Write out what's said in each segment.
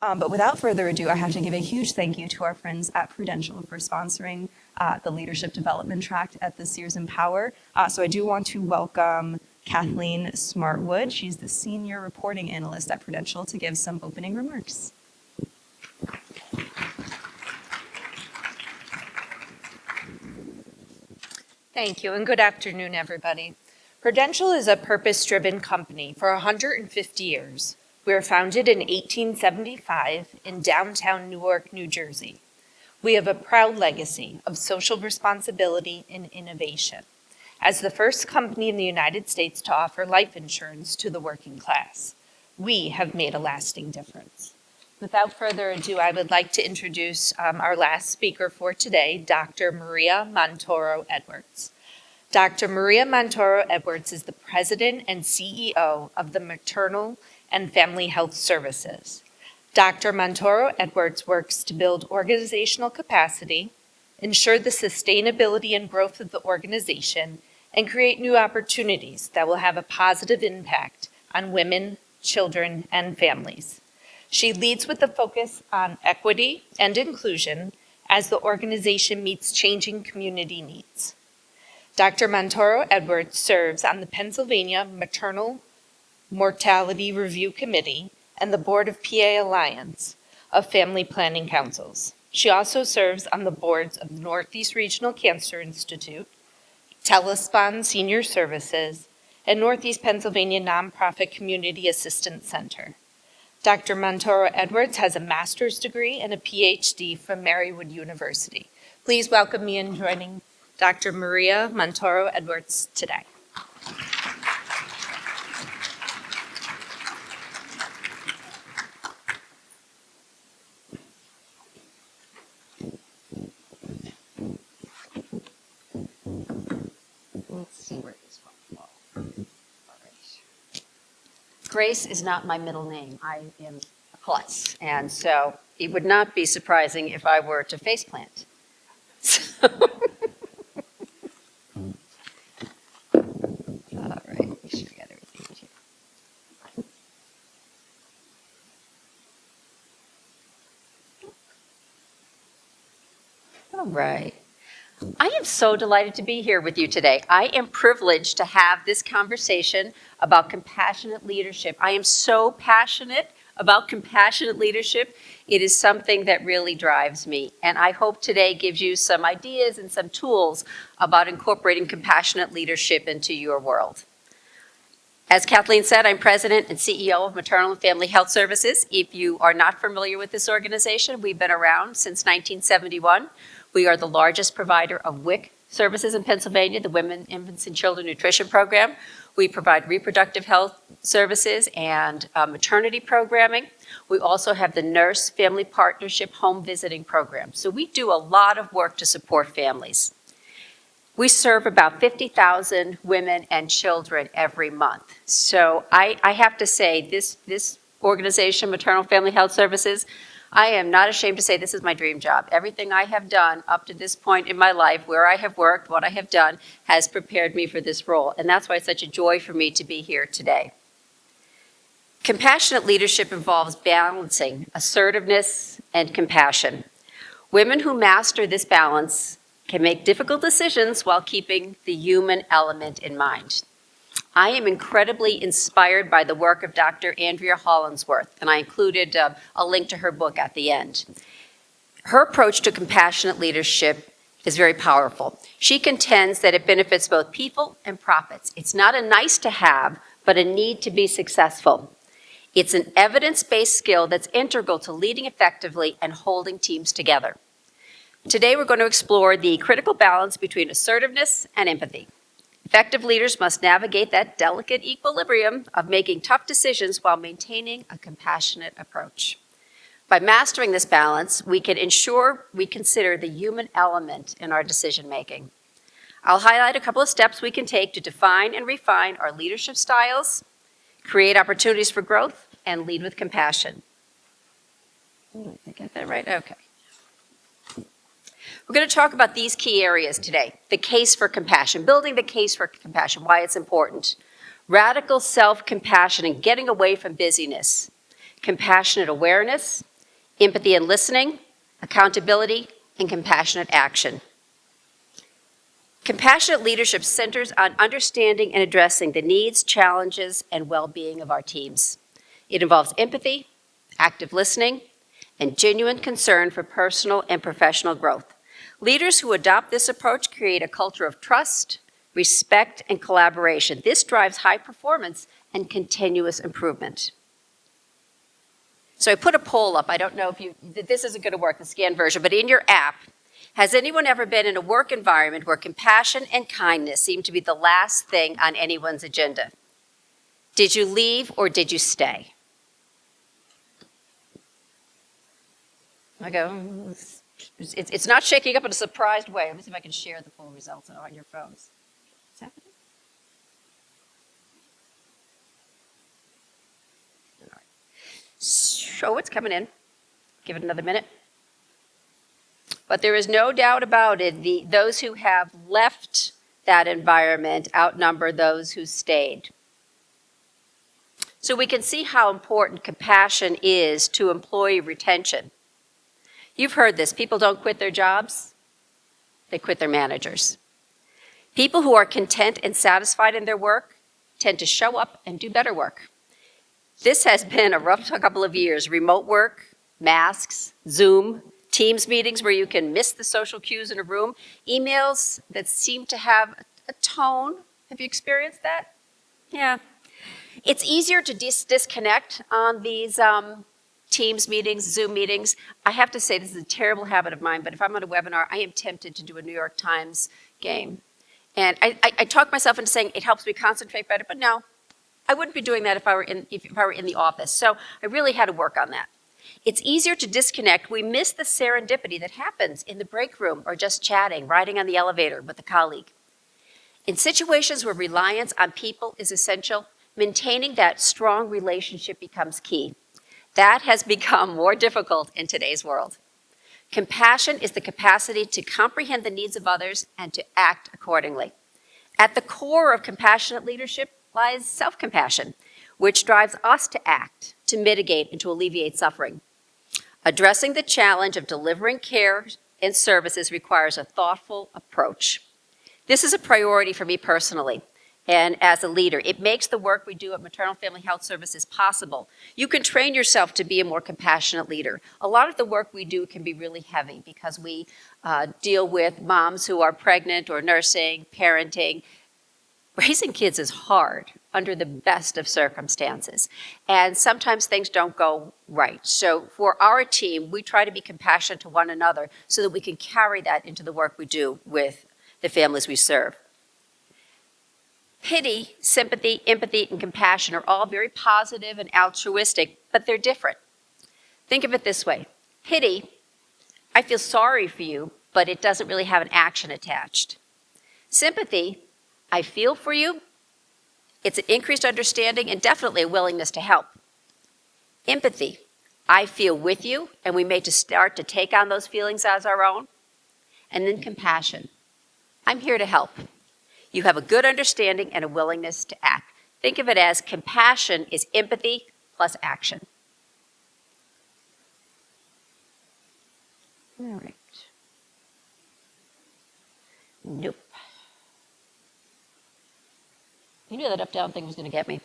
But without further ado, I have to give a huge thank you to our friends at Prudential for sponsoring the Leadership Development Track at the Sears Empower. So I do want to welcome Kathleen Smartwood. She's the Senior Reporting Analyst at Prudential to give some opening remarks. Thank you, and good afternoon, everybody. Prudential is a purpose-driven company for 150 years. We were founded in 1875 in downtown Newark, New Jersey. We have a proud legacy of social responsibility and innovation as the first company in the United States to offer life insurance to the working class. We have made a lasting difference. Without further ado, I would like to introduce our last speaker for today, Dr. Maria Montoro Edwards. Dr. Maria Montoro Edwards is the President and CEO of the Maternal and Family Health Services. Dr. Montoro Edwards works to build organizational capacity, ensure the sustainability and growth of the organization, and create new opportunities that will have a positive impact on women, children, and families. She leads with a focus on equity and inclusion as the organization meets changing community needs. Dr. Montoro Edwards serves on the Pennsylvania Maternal Mortality Review Committee and the Board of PA Alliance of Family Planning Councils. She also serves on the boards of the Northeast Regional Cancer Institute, Telespon Senior Services, and Northeast Pennsylvania Nonprofit Community Assistance Center. Dr. Montoro Edwards has a master's degree and a PhD from Marywood University. Please welcome me in joining Dr. Maria Montoro Edwards today. Let's see where this one falls. All right. Grace is not my middle name. I am a klutz, and so it would not be surprising if I were to faceplant. So all right, make sure we got everything here. All right. I am so delighted to be here with you today. I am privileged to have this conversation about compassionate leadership. I am so passionate about compassionate leadership. It is something that really drives me. And I hope today gives you some ideas and some tools about incorporating compassionate leadership into your world. As Kathleen said, I'm President and CEO of Maternal and Family Health Services. If you are not familiar with this organization, we've been around since 1971. We are the largest provider of WIC services in Pennsylvania, the Women, Infants, and Children Nutrition Program. We provide reproductive health services and maternity programming. We also have the Nurse Family Partnership Home Visiting Program. So we do a lot of work to support families. We serve about 50,000 women and children every month. So I have to say, this organization, Maternal Family Health Services, I am not ashamed to say this is my dream job. Everything I have done up to this point in my life, where I have worked, what I have done, has prepared me for this role. And that's why it's such a joy for me to be here today. Compassionate leadership involves balancing assertiveness and compassion. Women who master this balance can make difficult decisions while keeping the human element in mind. I am incredibly inspired by the work of Dr. Andrea Hollingsworth, and I included a link to her book at the end. Her approach to compassionate leadership is very powerful. She contends that it benefits both people and profits. It's not a nice to have, but a need to be successful. It's an evidence-based skill that's integral to leading effectively and holding teams together. Today, we're going to explore the critical balance between assertiveness and empathy. Effective leaders must navigate that delicate equilibrium of making tough decisions while maintaining a compassionate approach. By mastering this balance, we can ensure we consider the human element in our decision-making. I'll highlight a couple of steps we can take to define and refine our leadership styles, create opportunities for growth, and lead with compassion. Did I get that right? Okay. We're going to talk about these key areas today. The case for compassion, building the case for compassion, why it's important. Radical self-compassion and getting away from busyness. Compassionate awareness, empathy and listening, accountability, and compassionate action. Compassionate leadership centers on understanding and addressing the needs, challenges, and well-being of our teams. It involves empathy, active listening, and genuine concern for personal and professional growth. Leaders who adopt this approach create a culture of trust, respect, and collaboration. This drives high performance and continuous improvement. So I put a poll up. I don't know if this isn't going to work, the scanned version, but in your app, has anyone ever been in a work environment where compassion and kindness seem to be the last thing on anyone's agenda? Did you leave or did you stay? I go, it's not shaking up in a surprised way. Let me see if I can share the full results on your phones. What's happening? All right. So it's coming in. Give it another minute. But there is no doubt about it, those who have left that environment outnumber those who stayed. So we can see how important compassion is to employee retention. You've heard this, people don't quit their jobs, they quit their managers. People who are content and satisfied in their work tend to show up and do better work. This has been a rough couple of years, remote work, masks, Zoom, Teams meetings where you can miss the social cues in a room, emails that seem to have a tone. Have you experienced that? Yeah. It's easier to disconnect on these Teams meetings, Zoom meetings. I have to say this is a terrible habit of mine, but if I'm on a webinar, I am tempted to do a New York Times game. And I talk myself into saying it helps me concentrate better, but no, I wouldn't be doing that if I were in the office. So I really had to work on that. It's easier to disconnect. We miss the serendipity that happens in the break room or just chatting, riding on the elevator with a colleague. In situations where reliance on people is essential, maintaining that strong relationship becomes key. That has become more difficult in today's world. Compassion is the capacity to comprehend the needs of others and to act accordingly. At the core of compassionate leadership lies self-compassion, which drives us to act, to mitigate, and to alleviate suffering. Addressing the challenge of delivering care and services requires a thoughtful approach. This is a priority for me personally and as a leader. It makes the work we do at Maternal Family Health Services possible. You can train yourself to be a more compassionate leader. A lot of the work we do can be really heavy because we deal with moms who are pregnant or nursing, parenting. Raising kids is hard under the best of circumstances, and sometimes things don't go right. So for our team, we try to be compassionate to one another so that we can carry that into the work we do with the families we serve. Pity, sympathy, empathy, and compassion are all very positive and altruistic, but they're different. Think of it this way. Pity, I feel sorry for you, but it doesn't really have an action attached. Sympathy, I feel for you. It's an increased understanding and definitely a willingness to help. Empathy, I feel with you, and we may start to take on those feelings as our own. And then compassion, I'm here to help. You have a good understanding and a willingness to act. Think of it as compassion is empathy plus action. All right. Nope. You knew that up-down thing was going to get me.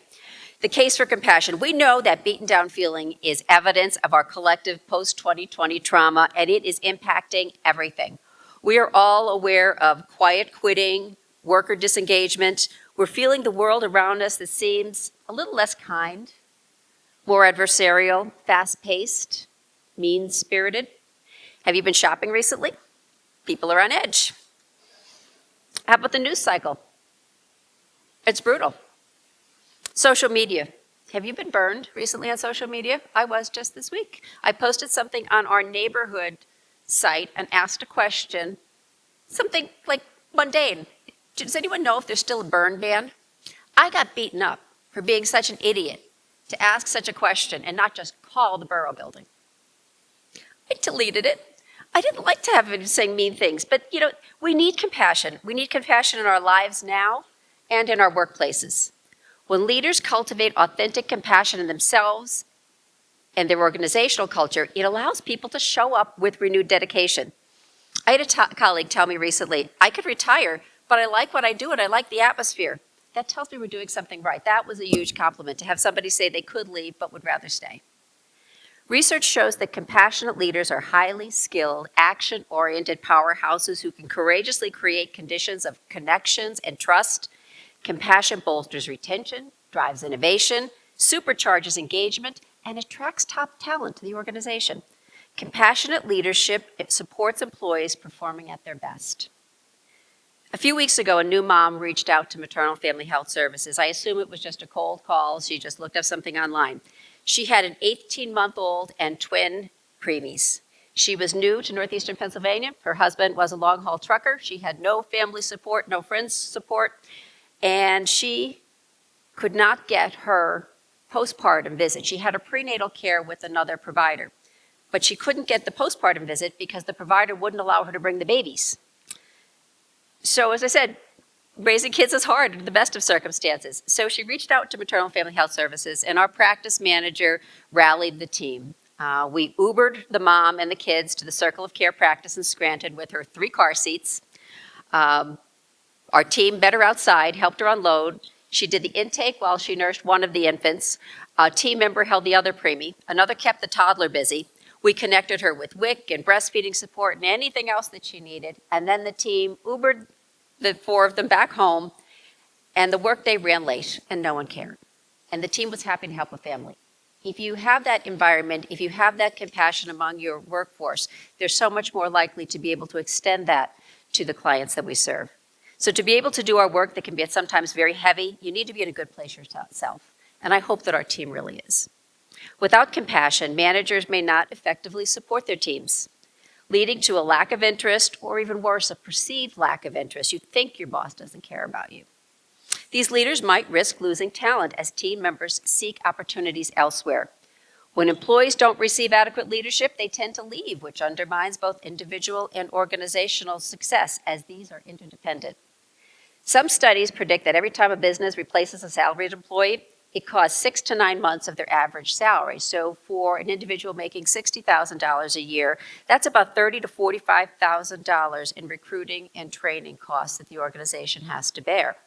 The case for compassion. We know that beaten down feeling is evidence of our collective post-2020 trauma, and it is impacting everything. We are all aware of quiet quitting, worker disengagement. We're feeling the world around us that seems a little less kind, more adversarial, fast-paced, mean-spirited. Have you been shopping recently? People are on edge. How about the news cycle? It's brutal. Social media. Have you been burned recently on social media? I was just this week. I posted something on our neighborhood site and asked a question, something like mundane. Does anyone know if there's still a burn ban? I got beaten up for being such an idiot to ask such a question and not just call the borough building. I deleted it. I didn't like to have him saying mean things, but we need compassion. We need compassion in our lives now and in our workplaces. When leaders cultivate authentic compassion in themselves and their organizational culture, it allows people to show up with renewed dedication. I had a colleague tell me recently, I could retire, but I like what I do and I like the atmosphere. That tells me we're doing something right. That was a huge compliment to have somebody say they could leave but would rather stay. Research shows that compassionate leaders are highly skilled, action-oriented powerhouses who can courageously create conditions of connections and trust. Compassion bolsters retention, drives innovation, supercharges engagement, and attracts top talent to the organization. Compassionate leadership supports employees performing at their best. A few weeks ago, a new mom reached out to Maternal Family Health Services. I assume it was just a cold call. She just looked up something online. She had an 18-month-old and twin preemies. She was new to northeastern Pennsylvania. Her husband was a long-haul trucker. She had no family support, no friends support, and she could not get her postpartum visit. She had a prenatal care with another provider, but she couldn't get the postpartum visit because the provider wouldn't allow her to bring the babies. So as I said, raising kids is hard in the best of circumstances. So she reached out to Maternal Family Health Services, and our practice manager rallied the team. We Ubered the mom and the kids to the Circle of Care practice in Scranton with her 3 car seats. Our team met her outside, helped her unload. She did the intake while she nursed one of the infants. A team member held the other preemie. Another kept the toddler busy. We connected her with WIC and breastfeeding support and anything else that she needed. And then the team Ubered the 4 of them back home, and the workday ran late, and no one cared. And the team was happy to help a family. If you have that environment, if you have that compassion among your workforce, they're so much more likely to be able to extend that to the clients that we serve. So to be able to do our work that can be sometimes very heavy, you need to be in a good place yourself. And I hope that our team really is. Without compassion, managers may not effectively support their teams, leading to a lack of interest, or even worse, a perceived lack of interest. You think your boss doesn't care about you. These leaders might risk losing talent as team members seek opportunities elsewhere. When employees don't receive adequate leadership, they tend to leave, which undermines both individual and organizational success, as these are interdependent. Some studies predict that every time a business replaces a salaried employee, it costs 6 to 9 months of their average salary. So for an individual making $60,000 a year, that's about $30,000 to $45,000 in recruiting and training costs that the organization has to bear.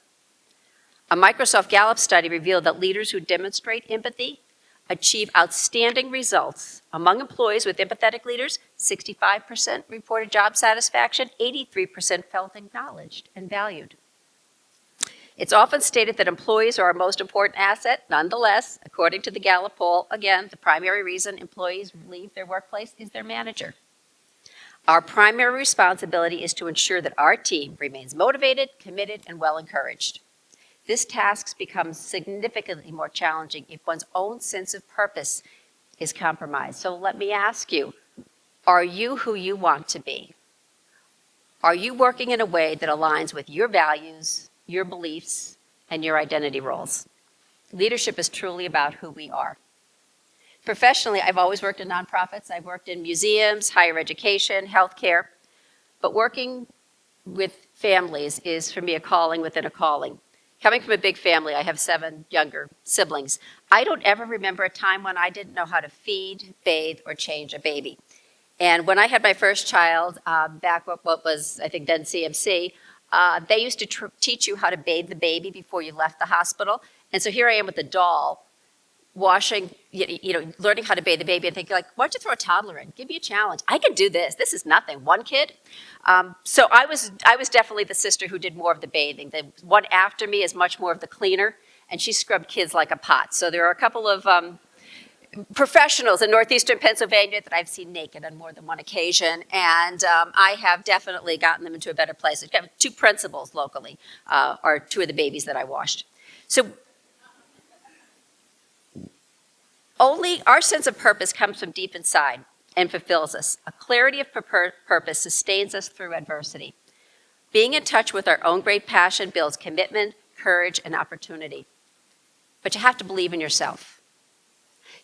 A Microsoft Gallup study revealed that leaders who demonstrate empathy achieve outstanding results. Among employees with empathetic leaders, 65% reported job satisfaction, 83% felt acknowledged and valued. It's often stated that employees are our most important asset. Nonetheless, according to the Gallup poll, again, the primary reason employees leave their workplace is their manager. Our primary responsibility is to ensure that our team remains motivated, committed, and well encouraged. This task becomes significantly more challenging if one's own sense of purpose is compromised. So let me ask you, are you who you want to be? Are you working in a way that aligns with your values, your beliefs, and your identity roles? Leadership is truly about who we are. Professionally, I've always worked in nonprofits. I've worked in museums, higher education, healthcare. But working with families is, for me, a calling within a calling. Coming from a big family, I have 7 younger siblings. I don't ever remember a time when I didn't know how to feed, bathe, or change a baby. And when I had my first child, back what was, I think, then CMC, they used to teach you how to bathe the baby before you left the hospital. And so here I am with a doll, washing, learning how to bathe the baby, and thinking, like, why don't you throw a toddler in? Give me a challenge. I can do this. This is nothing. One kid. So I was definitely the sister who did more of the bathing. The one after me is much more of the cleaner, and she scrubbed kids like a pot. So there are a couple of professionals in northeastern Pennsylvania that I've seen naked on more than one occasion, and I have definitely gotten them into a better place. I've got 2 principals locally, are 2 of the babies that I washed. So only our sense of purpose comes from deep inside and fulfills us. A clarity of purpose sustains us through adversity. Being in touch with our own great passion builds commitment, courage, and opportunity. But you have to believe in yourself.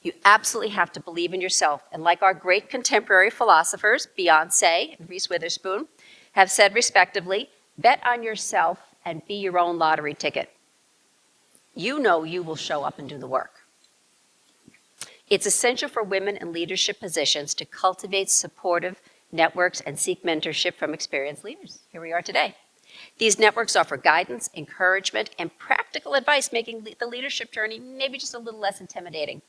You absolutely have to believe in yourself. And like our great contemporary philosophers, Beyonce and Reese Witherspoon, have said respectively, bet on yourself and be your own lottery ticket. You know you will show up and do the work. It's essential for women in leadership positions to cultivate supportive networks and seek mentorship from experienced leaders. Here we are today. These networks offer guidance, encouragement, and practical advice, making the leadership journey maybe just a little less intimidating.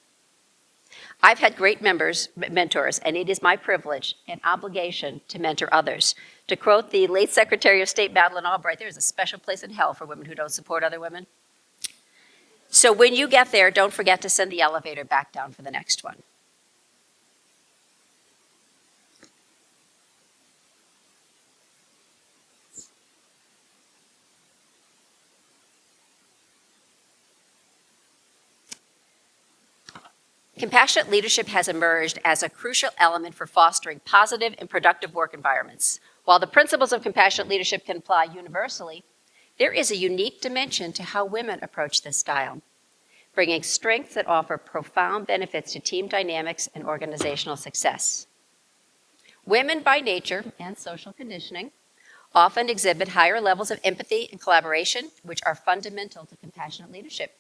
I've had great mentors, and it is my privilege and obligation to mentor others. To quote the late Secretary of State, Madeleine Albright, there is a special place in hell for women who don't support other women. So when you get there, don't forget to send the elevator back down for the next one. Compassionate leadership has emerged as a crucial element for fostering positive and productive work environments. While the principles of compassionate leadership can apply universally, there is a unique dimension to how women approach this style, bringing strengths that offer profound benefits to team dynamics and organizational success. Women by nature and social conditioning often exhibit higher levels of empathy and collaboration, which are fundamental to compassionate leadership.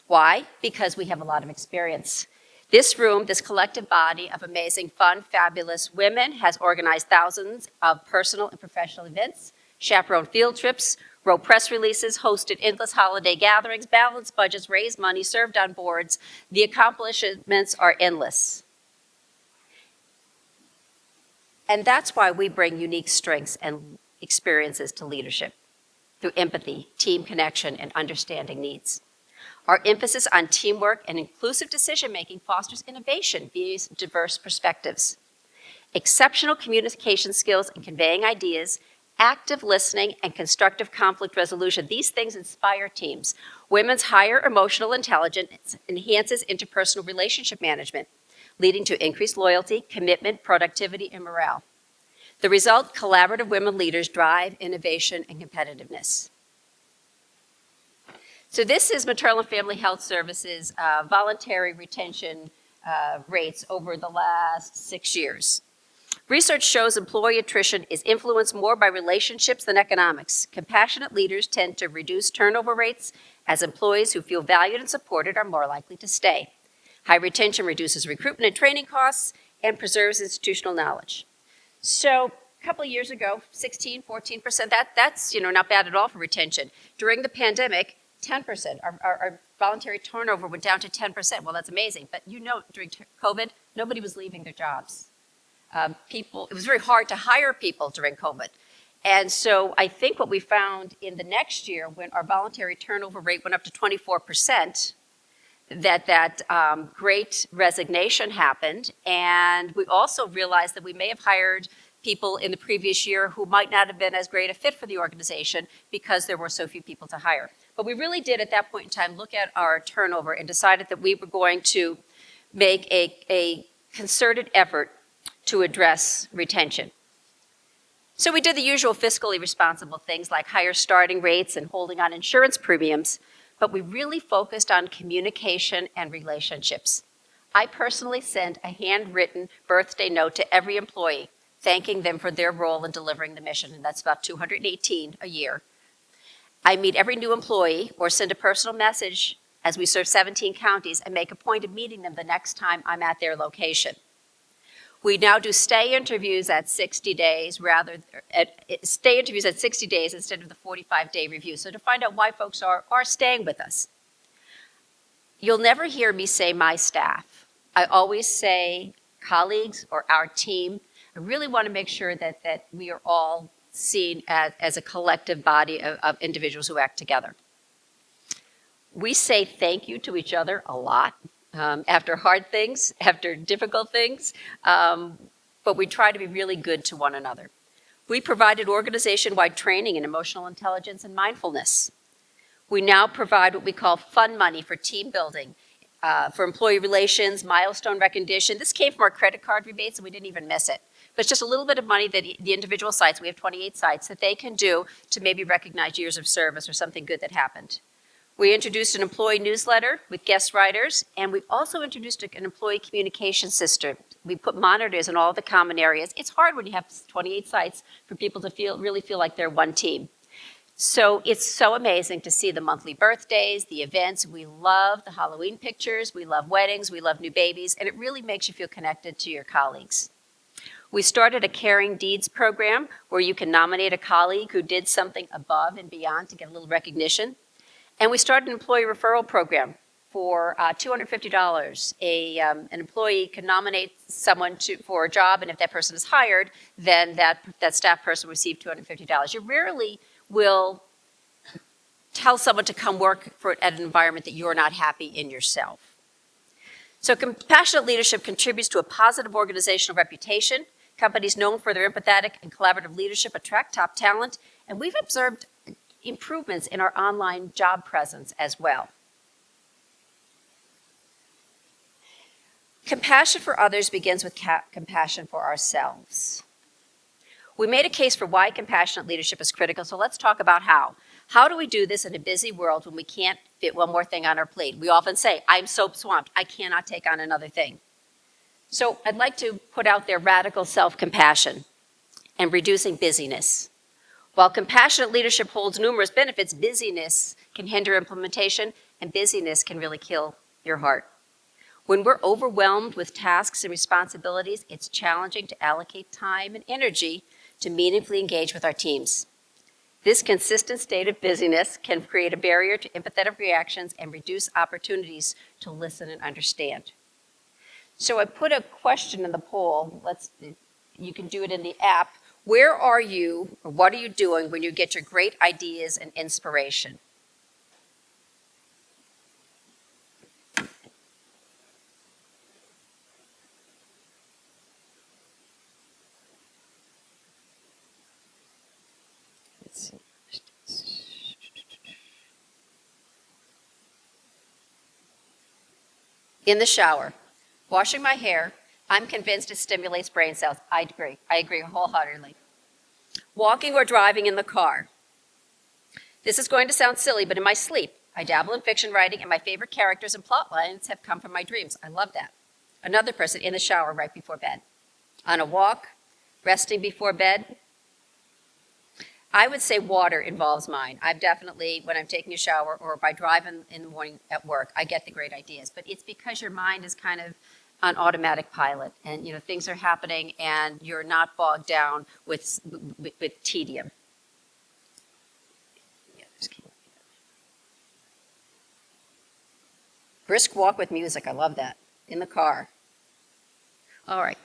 Why? Because we have a lot of experience. This room, this collective body of amazing, fun, fabulous women has organized thousands of personal and professional events, chaperoned field trips, wrote press releases, hosted endless holiday gatherings, balanced budgets, raised money, served on boards. The accomplishments are endless. And that's why we bring unique strengths and experiences to leadership through empathy, team connection, and understanding needs. Our emphasis on teamwork and inclusive decision-making fosters innovation via diverse perspectives. Exceptional communication skills in conveying ideas, active listening, and constructive conflict resolution. These things inspire teams. Women's higher emotional intelligence enhances interpersonal relationship management, leading to increased loyalty, commitment, productivity, and morale. The result, collaborative women leaders drive innovation and competitiveness. So this is Maternal and Family Health Services voluntary retention rates over the last 6 years. Research shows employee attrition is influenced more by relationships than economics. Compassionate leaders tend to reduce turnover rates, as employees who feel valued and supported are more likely to stay. High retention reduces recruitment and training costs and preserves institutional knowledge. So a couple of years ago, 16, 14%, that's not bad at all for retention. During the pandemic, 10%. Our voluntary turnover went down to 10%. Well, that's amazing. But during COVID, nobody was leaving their jobs. It was very hard to hire people during COVID. And so I think what we found in the next year, when our voluntary turnover rate went up to 24%, that great resignation happened. And we also realized that we may have hired people in the previous year who might not have been as great a fit for the organization because there were so few people to hire. But we really did at that point in time look at our turnover and decided that we were going to make a concerted effort to address retention. So we did the usual fiscally responsible things like higher starting rates and holding on insurance premiums, but we really focused on communication and relationships. I personally sent a handwritten birthday note to every employee, thanking them for their role in delivering the mission, and that's about 218 a year. I meet every new employee or send a personal message as we serve 17 counties and make a point of meeting them the next time I'm at their location. We now do stay interviews at 60 days instead of the 45-day review. So to find out why folks are staying with us. You'll never hear me say my staff. I always say colleagues or our team. I really want to make sure that we are all seen as a collective body of individuals who act together. We say thank you to each other a lot after hard things, after difficult things, but we try to be really good to one another. We provided organization-wide training in emotional intelligence and mindfulness. We now provide what we call fun money for team building, for employee relations, milestone recognition. This came from our credit card rebates, and we didn't even miss it. But it's just a little bit of money that the individual sites, we have 28 sites, that they can do to maybe recognize years of service or something good that happened. We introduced an employee newsletter with guest writers, and we also introduced an employee communication system. We put monitors in all the common areas. It's hard when you have 28 sites for people to really feel like they're one team. So it's so amazing to see the monthly birthdays, the events. We love the Halloween pictures, we love weddings, we love new babies, and it really makes you feel connected to your colleagues. We started a Caring Deeds program where you can nominate a colleague who did something above and beyond to get a little recognition. And we started an employee referral program for $250. An employee can nominate someone for a job, and if that person is hired, then that staff person will receive $250. You rarely will tell someone to come work at an environment that you're not happy in yourself. So compassionate leadership contributes to a positive organizational reputation. Companies known for their empathetic and collaborative leadership attract top talent, and we've observed improvements in our online job presence as well. Compassion for others begins with compassion for ourselves. We made a case for why compassionate leadership is critical, so let's talk about how. How do we do this in a busy world when we can't fit one more thing on our plate? We often say, I'm so swamped, I cannot take on another thing. So I'd like to put out there radical self-compassion and reducing busyness. While compassionate leadership holds numerous benefits, busyness can hinder implementation, and busyness can really kill your heart. When we're overwhelmed with tasks and responsibilities, it's challenging to allocate time and energy to meaningfully engage with our teams. This consistent state of busyness can create a barrier to empathetic reactions and reduce opportunities to listen and understand. So I put a question in the poll. You can do it in the app. Where are you, or what are you doing when you get your great ideas and inspiration? Let's see. In the shower. Washing my hair, I'm convinced it stimulates brain cells. I agree wholeheartedly. Walking or driving in the car. This is going to sound silly, but in my sleep, I dabble in fiction writing, and my favorite characters and plot lines have come from my dreams. I love that. Another person, in the shower right before bed. On a walk, resting before bed. I would say water involves mine. I've definitely, when I'm taking a shower or by driving in the morning at work, I get the great ideas. But it's because your mind is kind of on automatic pilot, and things are happening, and you're not bogged down with tedium. Brisk walk with music. I love that. In the car. All right.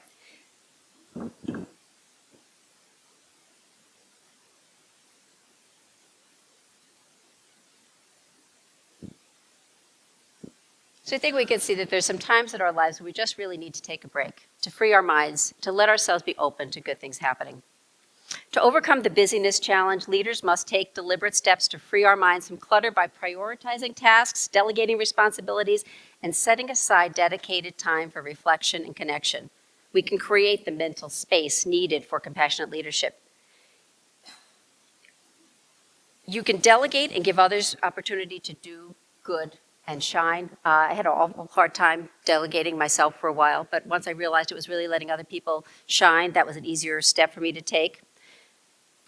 So I think we can see that there's some times in our lives where we just really need to take a break, to free our minds, to let ourselves be open to good things happening. To overcome the busyness challenge, leaders must take deliberate steps to free our minds from clutter by prioritizing tasks, delegating responsibilities, and setting aside dedicated time for reflection and connection. We can create the mental space needed for compassionate leadership. You can delegate and give others opportunity to do good and shine. I had an awful hard time delegating myself for a while, but once I realized it was really letting other people shine, that was an easier step for me to take.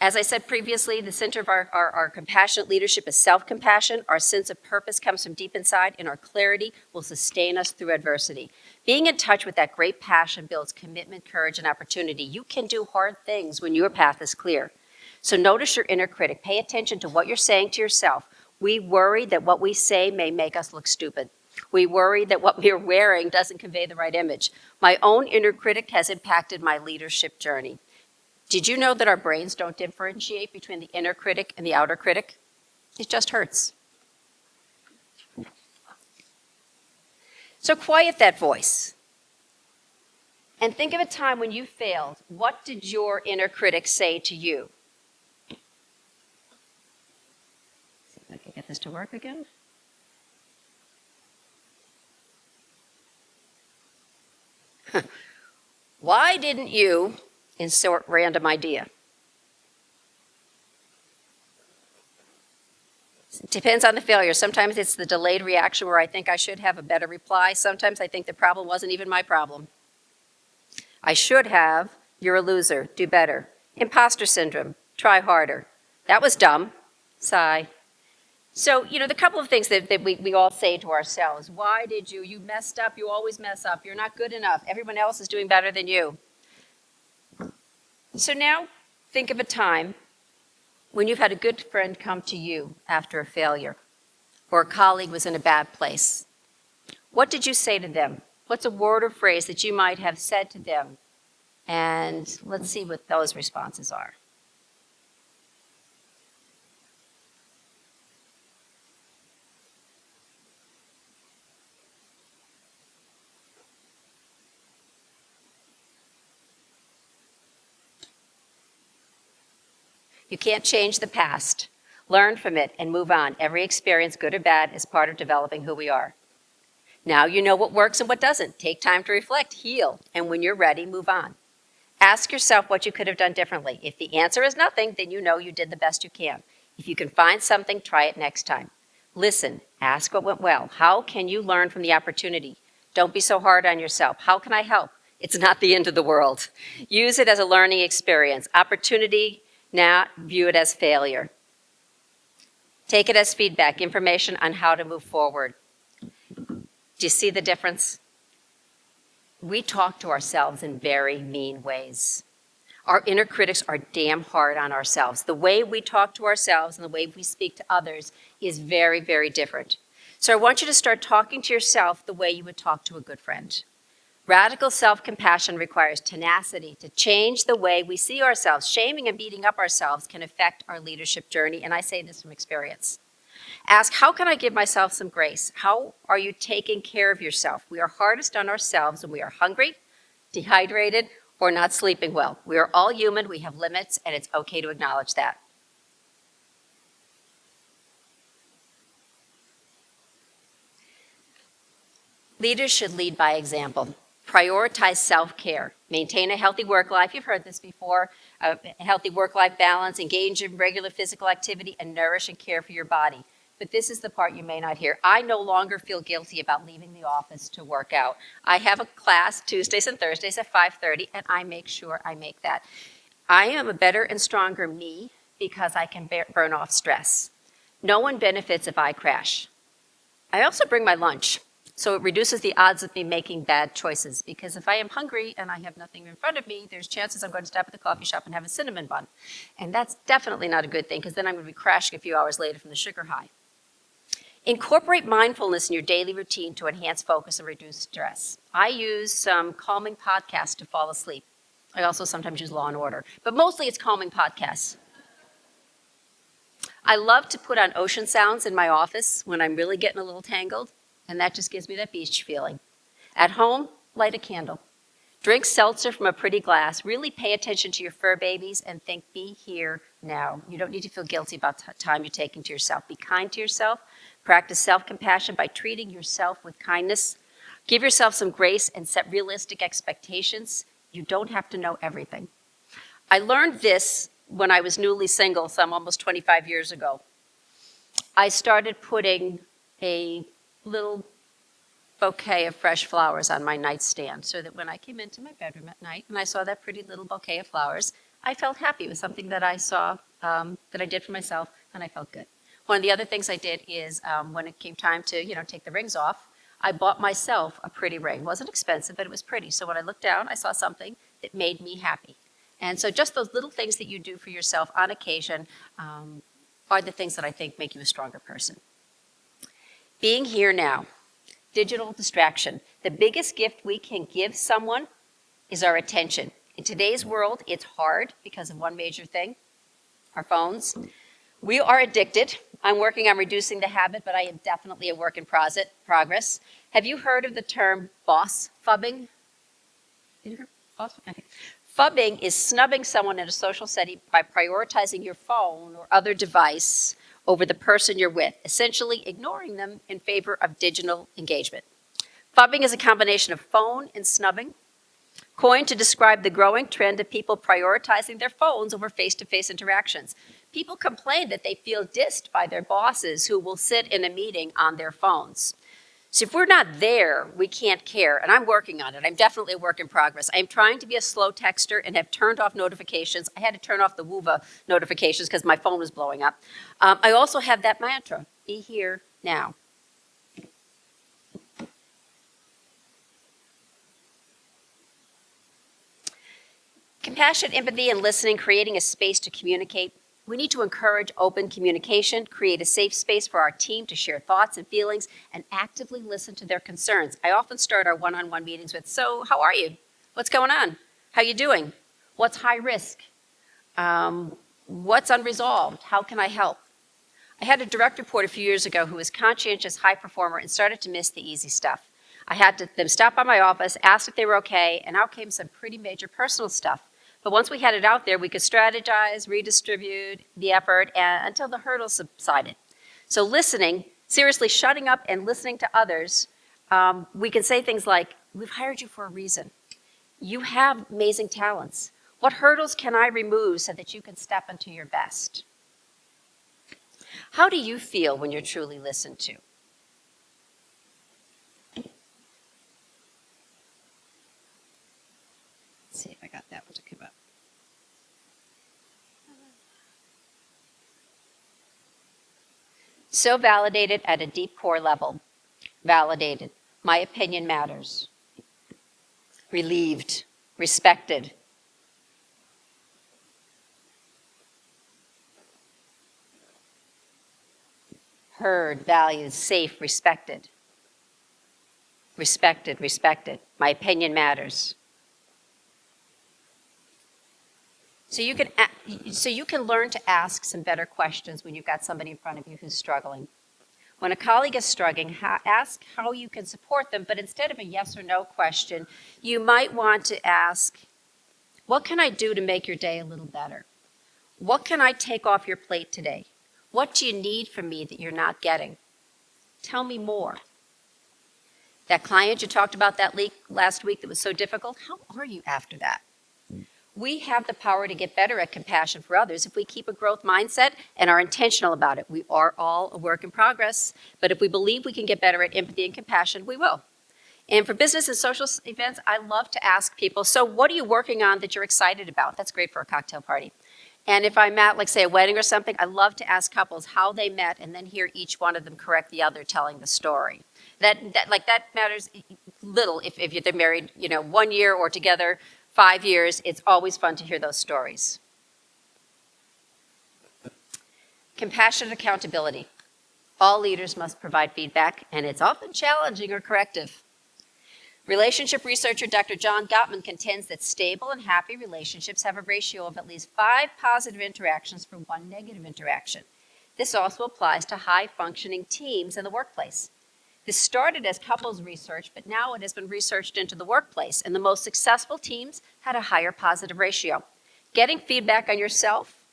As I said previously, the center of our compassionate leadership is self-compassion. Our sense of purpose comes from deep inside, and our clarity will sustain us through adversity. Being in touch with that great passion builds commitment, courage, and opportunity. You can do hard things when your path is clear. So notice your inner critic. Pay attention to what you're saying to yourself. We worry that what we say may make us look stupid. We worry that what we're wearing doesn't convey the right image. My own inner critic has impacted my leadership journey. Did you know that our brains don't differentiate between the inner critic and the outer critic? It just hurts. So quiet that voice. And think of a time when you failed. What did your inner critic say to you? See if I can get this to work again. Why didn't you insert random idea? It depends on the failure. Sometimes it's the delayed reaction where I think I should have a better reply. Sometimes I think the problem wasn't even my problem. I should have, you're a loser, do better. Imposter syndrome, try harder. That was dumb. Sigh. So, the couple of things that we all say to ourselves. Why did you messed up, you always mess up, you're not good enough, everyone else is doing better than you. So now think of a time when you've had a good friend come to you after a failure, or a colleague was in a bad place. What did you say to them? What's a word or phrase that you might have said to them? And let's see what those responses are. You can't change the past. Learn from it and move on. Every experience, good or bad, is part of developing who we are. Now you know what works and what doesn't. Take time to reflect, heal, and when you're ready, move on. Ask yourself what you could have done differently. If the answer is nothing, then you know you did the best you can. If you can find something, try it next time. Listen, ask what went well. How can you learn from the opportunity? Don't be so hard on yourself. How can I help? It's not the end of the world. Use it as a learning experience. Opportunity, not view it as failure. Take it as feedback, information on how to move forward. Do you see the difference? We talk to ourselves in very mean ways. Our inner critics are damn hard on ourselves. The way we talk to ourselves and the way we speak to others is very, very different. So I want you to start talking to yourself the way you would talk to a good friend. Radical self-compassion requires tenacity to change the way we see ourselves. Shaming and beating up ourselves can affect our leadership journey, and I say this from experience. Ask, how can I give myself some grace? How are you taking care of yourself? We are hardest on ourselves when we are hungry, dehydrated, or not sleeping well. We are all human, we have limits, and it's okay to acknowledge that. Leaders should lead by example. Prioritize self-care. Maintain a healthy work life. You've heard this before. A healthy work-life balance. Engage in regular physical activity and nourish and care for your body. But this is the part you may not hear. I no longer feel guilty about leaving the office to work out. I have a class Tuesdays and Thursdays at 5:30, and I make sure I make that. I am a better and stronger me because I can burn off stress. No one benefits if I crash. I also bring my lunch. So it reduces the odds of me making bad choices, because if I am hungry and I have nothing in front of me, there's chances I'm going to stop at the coffee shop and have a cinnamon bun. And that's definitely not a good thing, because then I'm going to be crashing a few hours later from the sugar high. Incorporate mindfulness in your daily routine to enhance focus and reduce stress. I use some calming podcasts to fall asleep. I also sometimes use Law and Order, but mostly it's calming podcasts. I love to put on ocean sounds in my office when I'm really getting a little tangled. And that just gives me that beach feeling. At home, light a candle. Drink seltzer from a pretty glass. Really pay attention to your fur babies and think, be here now. You don't need to feel guilty about the time you're taking to yourself. Be kind to yourself. Practice self-compassion by treating yourself with kindness. Give yourself some grace and set realistic expectations. You don't have to know everything. I learned this when I was newly single, some almost 25 years ago. I started putting a little bouquet of fresh flowers on my nightstand so that when I came into my bedroom at night and I saw that pretty little bouquet of flowers, I felt happy. It was something that I saw, that I did for myself, and I felt good. One of the other things I did is when it came time to, take the rings off, I bought myself a pretty ring. It wasn't expensive, but it was pretty. So when I looked down, I saw something that made me happy. And so just those little things that you do for yourself on occasion are the things that I think make you a stronger person. Being here now, digital distraction. The biggest gift we can give someone is our attention. In today's world, it's hard because of one major thing, our phones. We are addicted. I'm working on reducing the habit, but I am definitely a work in progress. Have you heard of the term boss fubbing? Okay. Fubbing is snubbing someone in a social setting by prioritizing your phone or other device over the person you're with, essentially ignoring them in favor of digital engagement. Fubbing is a combination of phone and snubbing, coined to describe the growing trend of people prioritizing their phones over face-to-face interactions. People complain that they feel dissed by their bosses who will sit in a meeting on their phones. So if we're not there, we can't care, and I'm working on it. I'm definitely a work in progress. I'm trying to be a slow texter and have turned off notifications. I had to turn off the WUVA notifications because my phone was blowing up. I also have that mantra, be here now. Compassion, empathy, and listening, creating a space to communicate. We need to encourage open communication, create a safe space for our team to share thoughts and feelings, and actively listen to their concerns. I often start our one-on-one meetings with, so how are you? What's going on? How you doing? What's high risk? What's unresolved? How can I help? I had a direct report a few years ago who was conscientious, high performer, and started to miss the easy stuff. I had them stop by my office, ask if they were okay, and out came some pretty major personal stuff. But once we had it out there, we could strategize, redistribute the effort until the hurdles subsided. So listening, seriously shutting up and listening to others, we can say things like, we've hired you for a reason. You have amazing talents. What hurdles can I remove so that you can step into your best? How do you feel when you're truly listened to? Let's see if I got that one to come up. So validated at a deep core level. Validated. My opinion matters. Relieved. Respected. Heard, valued, safe, respected. Respected, respected. My opinion matters. So you can learn to ask some better questions when you've got somebody in front of you who's struggling. When a colleague is struggling, ask how you can support them, but instead of a yes or no question, you might want to ask, what can I do to make your day a little better? What can I take off your plate today? What do you need from me that you're not getting? Tell me more. That client you talked about that last week that was so difficult, how are you after that? We have the power to get better at compassion for others if we keep a growth mindset and are intentional about it. We are all a work in progress, but if we believe we can get better at empathy and compassion, we will. And for business and social events, I love to ask people, so what are you working on that you're excited about? That's great for a cocktail party. And if I'm at, like, say, a wedding or something, I love to ask couples how they met and then hear each one of them correct the other telling the story. That matters little if they're married, 1 year or together 5 years. It's always fun to hear those stories. Compassionate accountability. All leaders must provide feedback, and it's often challenging or corrective. Relationship researcher Dr. John Gottman contends that stable and happy relationships have a ratio of at least 5 positive interactions for 1 negative interaction. This also applies to high-functioning teams in the workplace. This started as couples research, but now it has been researched into the workplace, and the most successful teams had a higher positive ratio. Getting feedback on yourself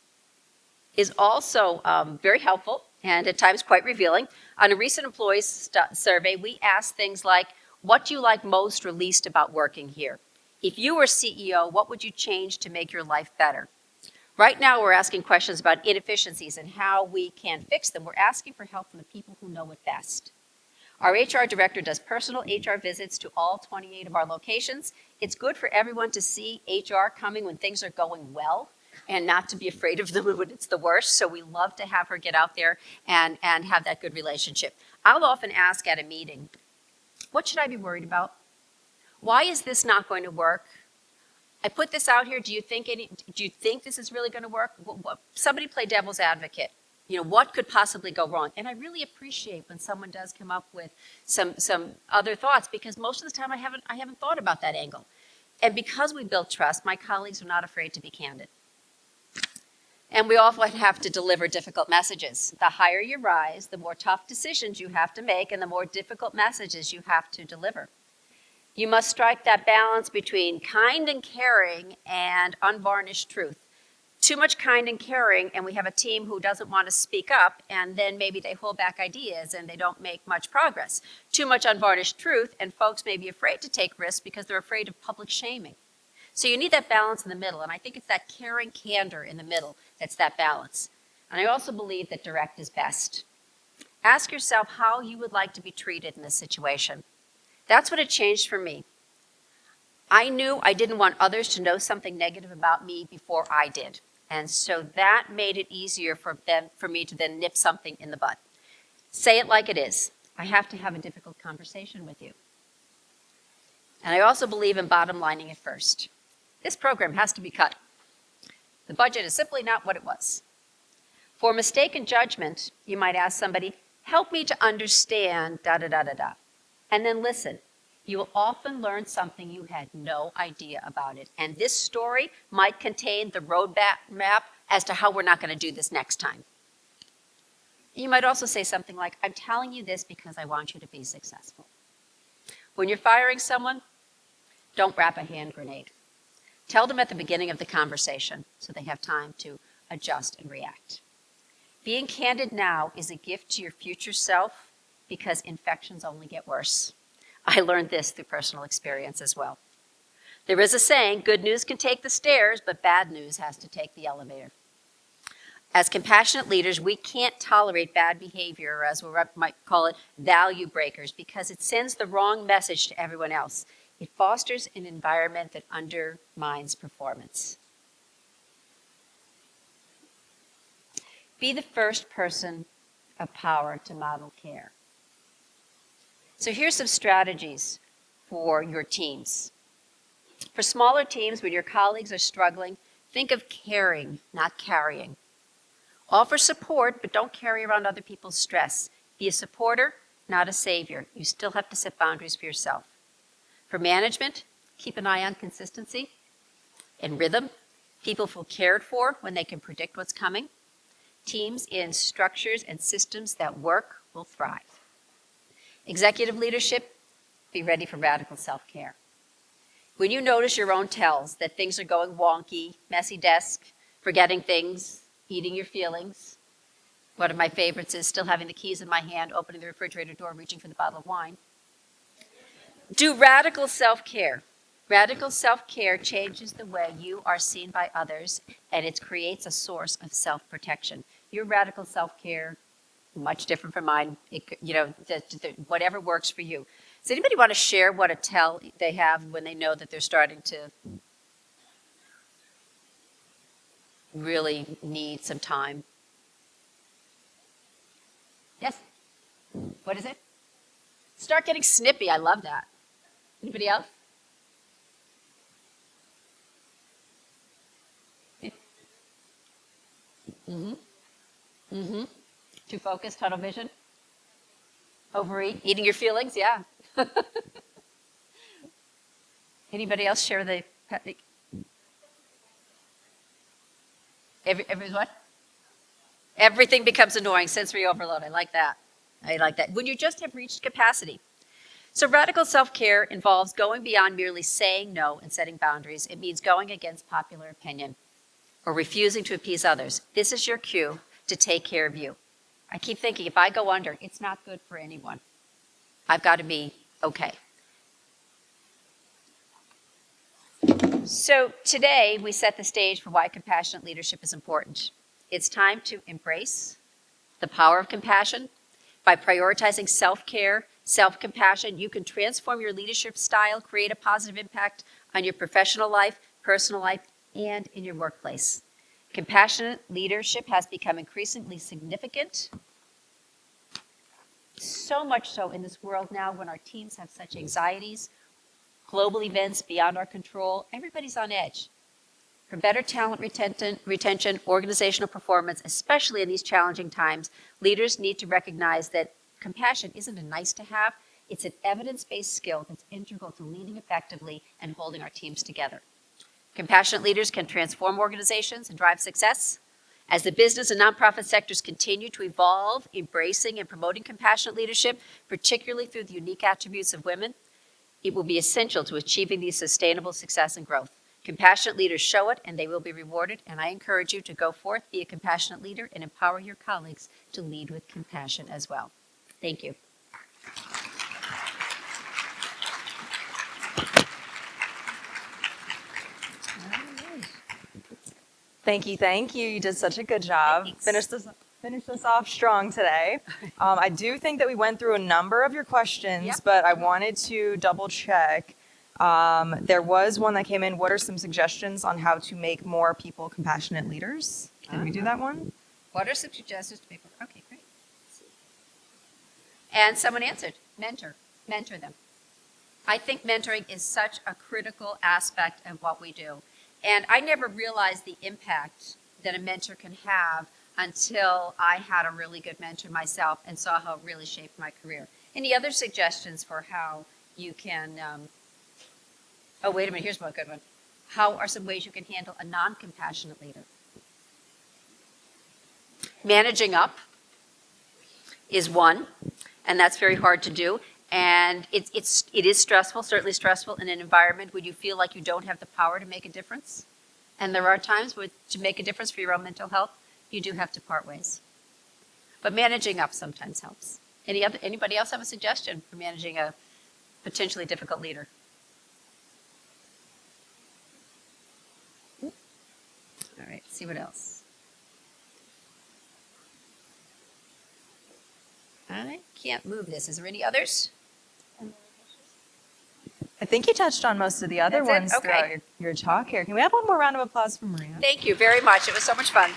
is also very helpful and at times quite revealing. On a recent employees survey, we asked things like, what do you like most or least about working here? If you were CEO, what would you change to make your life better? Right now, we're asking questions about inefficiencies and how we can fix them. We're asking for help from the people who know it best. Our HR director does personal HR visits to all 28 of our locations. It's good for everyone to see HR coming when things are going well and not to be afraid of them when it's the worst. So we love to have her get out there and have that good relationship. I'll often ask at a meeting, what should I be worried about? Why is this not going to work? I put this out here. Do you think this is really going to work? Somebody play devil's advocate. What could possibly go wrong? And I really appreciate when someone does come up with some other thoughts, because most of the time I haven't thought about that angle. And because we built trust, my colleagues are not afraid to be candid. And we often have to deliver difficult messages. The higher you rise, the more tough decisions you have to make and the more difficult messages you have to deliver. You must strike that balance between kind and caring and unvarnished truth. Too much kind and caring, and we have a team who doesn't want to speak up, and then maybe they hold back ideas and they don't make much progress. Too much unvarnished truth, and folks may be afraid to take risks because they're afraid of public shaming. So you need that balance in the middle, and I think it's that caring candor in the middle that's that balance. And I also believe that direct is best. Ask yourself how you would like to be treated in this situation. That's what it changed for me. I knew I didn't want others to know something negative about me before I did. And so that made it easier for me to then nip something in the bud. Say it like it is. I have to have a difficult conversation with you. And I also believe in bottom lining it first. This program has to be cut. The budget is simply not what it was. For mistaken judgment, you might ask somebody, help me to understand da-da-da-da-da. And then listen. You will often learn something you had no idea about it. And this story might contain the roadmap as to how we're not going to do this next time. You might also say something like, I'm telling you this because I want you to be successful. When you're firing someone, don't wrap a hand grenade. Tell them at the beginning of the conversation so they have time to adjust and react. Being candid now is a gift to your future self because infections only get worse. I learned this through personal experience as well. There is a saying, good news can take the stairs, but bad news has to take the elevator. As compassionate leaders, we can't tolerate bad behavior, or as we might call it, value breakers, because it sends the wrong message to everyone else. It fosters an environment that undermines performance. Be the first person of power to model care. So here's some strategies for your teams. For smaller teams, when your colleagues are struggling, think of caring, not carrying. Offer support, but don't carry around other people's stress. Be a supporter, not a savior. You still have to set boundaries for yourself. For management, keep an eye on consistency and rhythm. People feel cared for when they can predict what's coming. Teams in structures and systems that work will thrive. Executive leadership, be ready for radical self-care. When you notice your own tells that things are going wonky, messy desk, forgetting things, eating your feelings. One of my favorites is still having the keys in my hand, opening the refrigerator door, reaching for the bottle of wine. Do radical self-care. Radical self-care changes the way you are seen by others, and it creates a source of self-protection. Your radical self-care, much different from mine, whatever works for you. Does anybody want to share what a tell they have when they know that they're starting to really need some time? Yes? What is it? Start getting snippy. I love that. Anybody else? Too focused, tunnel vision? Overeat, eating your feelings, yeah. Anybody else share the... Everybody's what? Everything becomes annoying, sensory overload. I like that. When you just have reached capacity. So radical self-care involves going beyond merely saying no and setting boundaries. It means going against popular opinion or refusing to appease others. This is your cue to take care of you. I keep thinking, if I go under, it's not good for anyone. I've got to be okay. So today, we set the stage for why compassionate leadership is important. It's time to embrace the power of compassion. By prioritizing self-care, self-compassion, you can transform your leadership style, create a positive impact on your professional life, personal life, and in your workplace. Compassionate leadership has become increasingly significant, so much so in this world now when our teams have such anxieties, global events beyond our control. Everybody's on edge. For better talent retention, organizational performance, especially in these challenging times, leaders need to recognize that compassion isn't a nice to have, it's an evidence-based skill that's integral to leading effectively and holding our teams together. Compassionate leaders can transform organizations and drive success. As the business and nonprofit sectors continue to evolve, embracing and promoting compassionate leadership, particularly through the unique attributes of women, it will be essential to achieving these sustainable success and growth. Compassionate leaders show it, and they will be rewarded, and I encourage you to go forth, be a compassionate leader, and empower your colleagues to lead with compassion as well. Thank you. Thank you. You did such a good job. Thanks. Finish this. finish us off strong today. I do think that we went through a number of your questions, Yep. but I wanted to double check. There was one that came in. What are some suggestions on how to make more people compassionate leaders? Did we do that one? What are some suggestions to people? Okay, great. And someone answered, mentor them. I think mentoring is such a critical aspect of what we do. And I never realized the impact that a mentor can have until I had a really good mentor myself and saw how it really shaped my career. Any other suggestions for how you can, oh, wait a minute, here's one good one. How are some ways you can handle a non-compassionate leader? Managing up is one, and that's very hard to do. And it is stressful, certainly stressful in an environment where you feel like you don't have the power to make a difference. And there are times where to make a difference for your own mental health, you do have to part ways. But managing up sometimes helps. Anybody else have a suggestion for managing a potentially difficult leader? All right, see what else. I can't move this. Is there any others? I think you touched on most of the other That's it? ones Okay. throughout your talk here. Can we have one more round of applause for Maria? Thank you very much. It was so much fun.